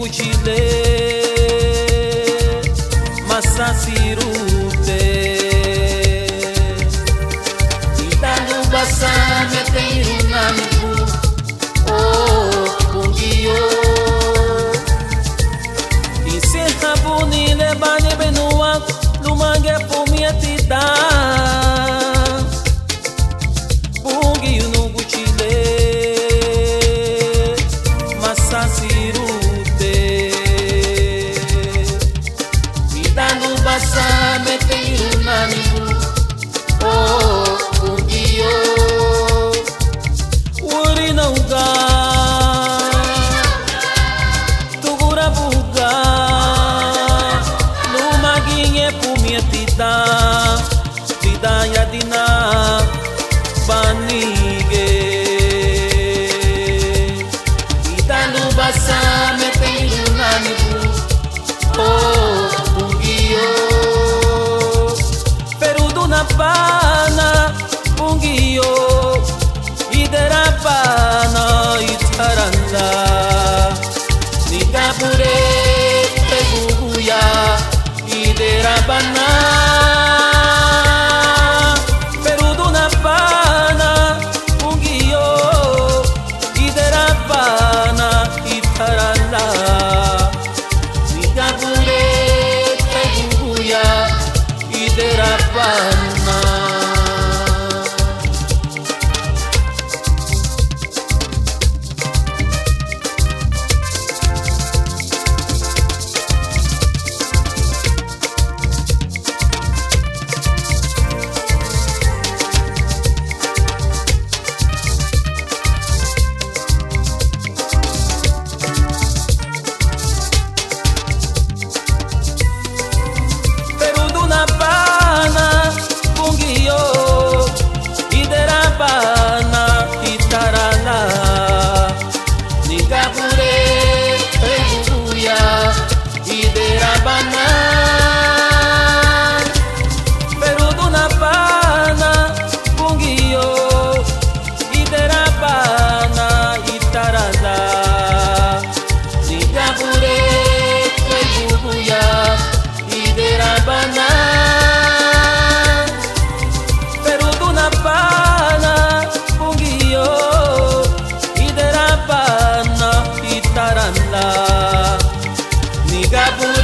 inunguchile masasirute itanu basa meteirunaniku oh pungiyo isirhabunile bani benuak lumange pumiatita pungiyo inunguchile masasirute itanu basa meteirunaniku oh pungiyo urinauga tugura buga lumaginge pumiatita vidaya dina banige itanu basa meteirunaniku oh pungiyo perudu na pana pungiyo iderapana itaranda nikapure peguguya iderapana perudu na pana pungiyo iderapana itaranda nikapure peguguya iderapana. Gabon